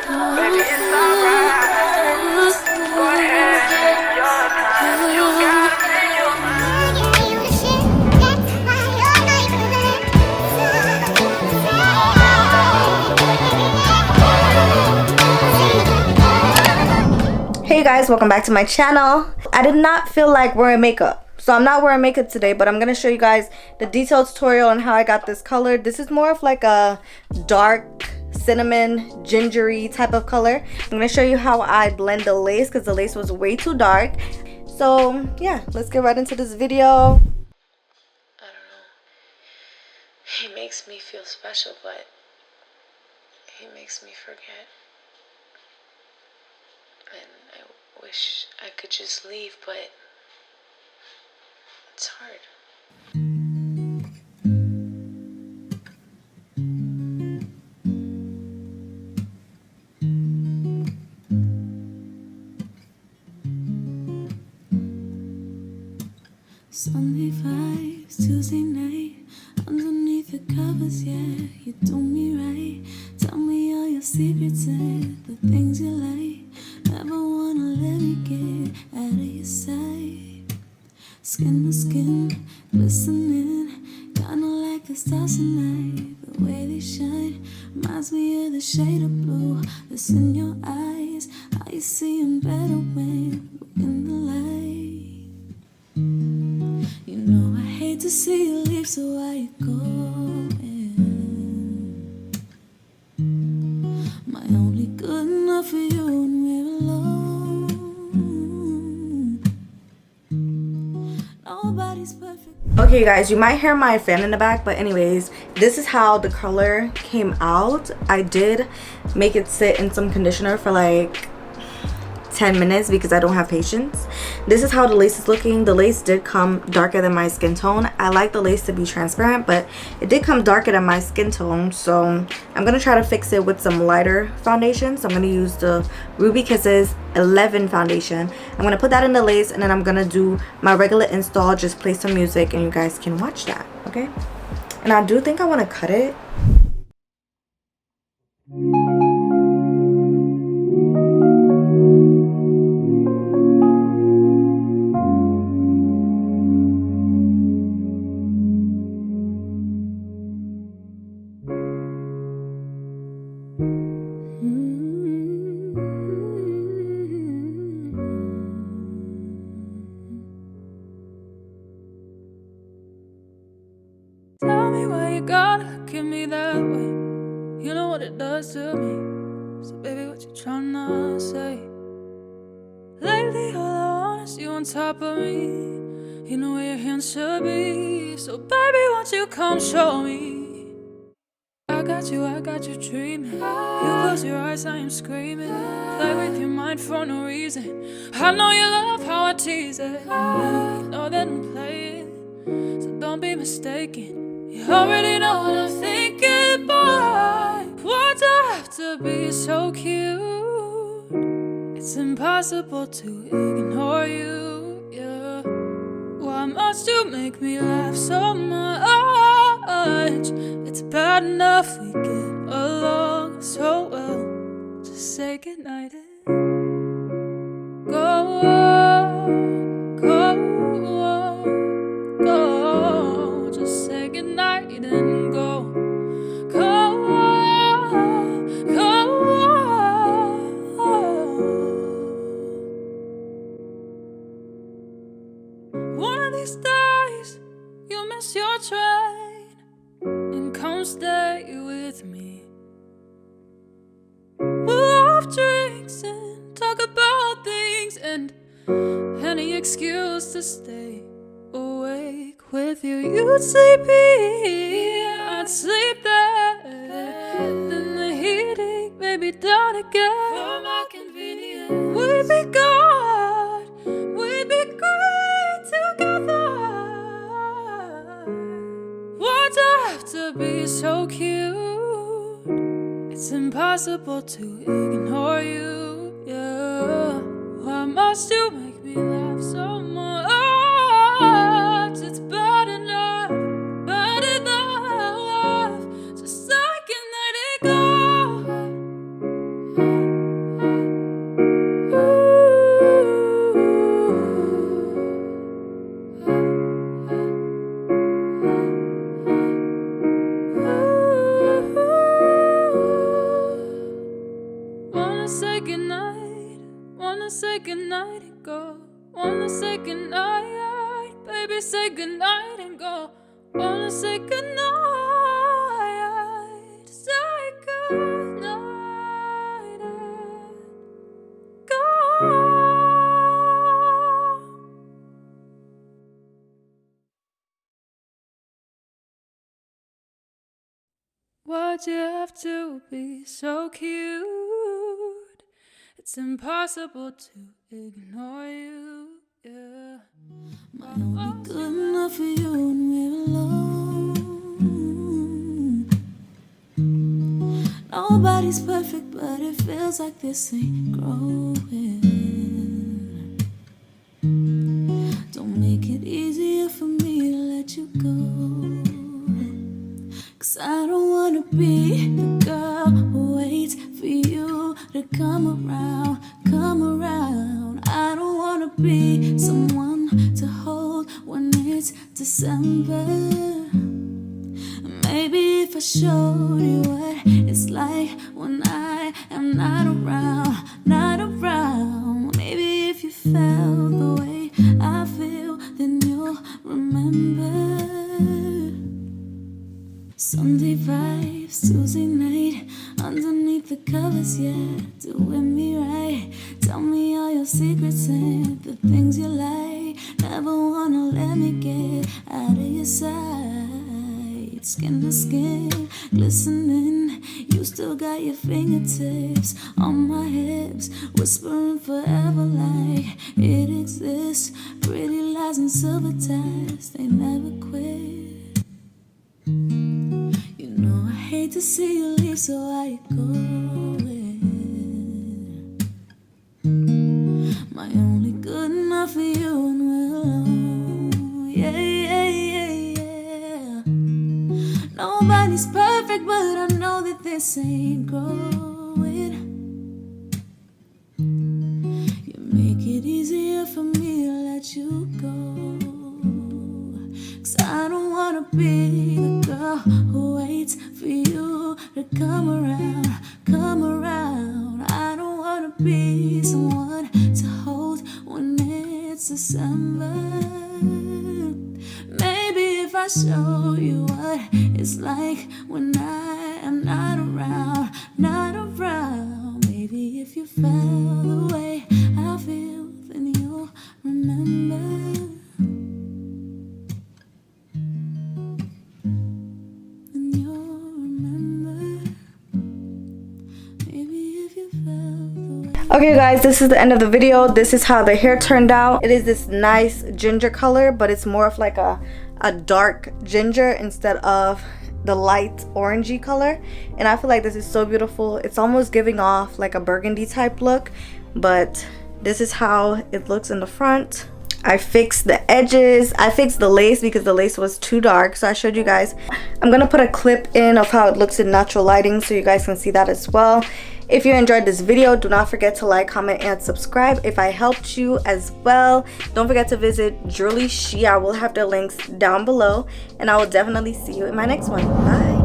Baby, it's alright. Go ahead, take your time. You gotta take your Hey guys, welcome back to my channel. I did not feel like wearing makeup, so I'm not wearing makeup today, but I'm gonna show you guys the detailed tutorial on how I got this color. This is more of like a dark cinnamon gingery type of color. I'm gonna show you how I blend the lace because the lace was way too dark. So yeah, let's get right into this video. I don't know. He makes me feel special, but he makes me forget. And I wish I could just leave, but it's hard. Sunday vibes, Tuesday night, underneath the covers, yeah, you do me right. Tell me all your secrets and the things you like. Never wanna let me get out of your sight. Skin to skin, glistening, kinda like the stars tonight. The way they shine reminds me of the shade of blue that's in your eyes. How you see 'em better when we're in the light. You know I hate to see you leave, so why you going? My only good enough for you when we're alone. Nobody's perfect. Okay you guys, you might hear my fan in the back, but anyways, this is how the color came out. I did make it sit in some conditioner for like 10 minutes because I don't have patience. This is how the lace is looking. The lace did come darker than my skin tone. I like the lace to be transparent, but it did come darker than my skin tone, so I'm gonna try to fix it with some lighter foundation. So I'm gonna use the Ruby Kisses 11 foundation. I'm gonna put that in the lace, and then I'm gonna do my regular install, just play some music and you guys can watch that, okay? And I do think I want to cut it. Tell me why you gotta look at me that way. You know what it does to me. So baby, what you tryna say? Lately all I want is you on top of me. You know where your hands should be. So baby, won't you come show me? I got you dreaming. You close your eyes, I am screaming. Play with your mind for no reason. I know you love how I tease it. You know that I'm playing, so don't be mistaken. You already know what I'm thinking, boy. Why'd I have to be so cute? It's impossible to ignore you, yeah. Why must you make me laugh so much? It's bad enough we get along so well. Just say goodnight and go, go, go. Just say goodnight and go, go, go. One of these days you'll miss your train and come stay with me. We'll have drinks and talk about things and any excuse to stay awake with you. You'd sleep here, I'd sleep there. Then the heating may be down again. For my convenience, we'd be God, we'd be great together. Why'd I have to be so cute? It's impossible to ignore you, yeah. Why must you make me laugh so much? It's bad enough, just like a night ago. Wanna say goodnight, wanna say goodnight and go. Wanna say goodnight, baby, say goodnight and go. Wanna say goodnight, say goodnight and go. Why'd you have to be so cute? It's impossible to ignore you, yeah. My only good enough for you when we're alone. Nobody's perfect, but it feels like this ain't growing. Don't make it easier for me to let you go. 'Cause I don't wanna be the girl who waits for you to come around, come around. I don't wanna be someone to hold when it's December. Maybe if I showed you what it's like when I am not around, not around. Maybe if you felt the way I feel, then you'll remember. Sunday vibes, Tuesday night, underneath the covers, yeah, doing me right. Tell me all your secrets and the things you like. Never wanna let me get out of your sight. Skin to skin, glistening. You still got your fingertips on my hips, whispering forever like it exists. Pretty lies and silver ties, they never quit. You know I hate to see you leave, so I go with my only good enough for you when we're alone. Yeah, yeah, yeah, yeah. Nobody's perfect, but I know that this ain't growing. You make it easier for me to let you go. 'Cause I don't wanna be the girl who waits for you to come around, come around. I don't wanna be someone to hold when it's December. Maybe if I show you what it's like when I am not around, not around. Maybe if you felt the way I feel, then you'll remember. Okay guys, this is the end of the video. This is how the hair turned out. It is this nice ginger color, but it's more of like a dark ginger instead of the light orangey color. And I feel like this is so beautiful. It's almost giving off like a burgundy type look, but this is how it looks in the front. I fixed the edges. I fixed the lace because the lace was too dark, so I showed you guys. I'm gonna put a clip in of how it looks in natural lighting so you guys can see that as well. If you enjoyed this video, do not forget to like, comment, and subscribe if I helped you as well. Don't forget to visit Jurllyshe. I will have the links down below, and I will definitely see you in my next one. Bye.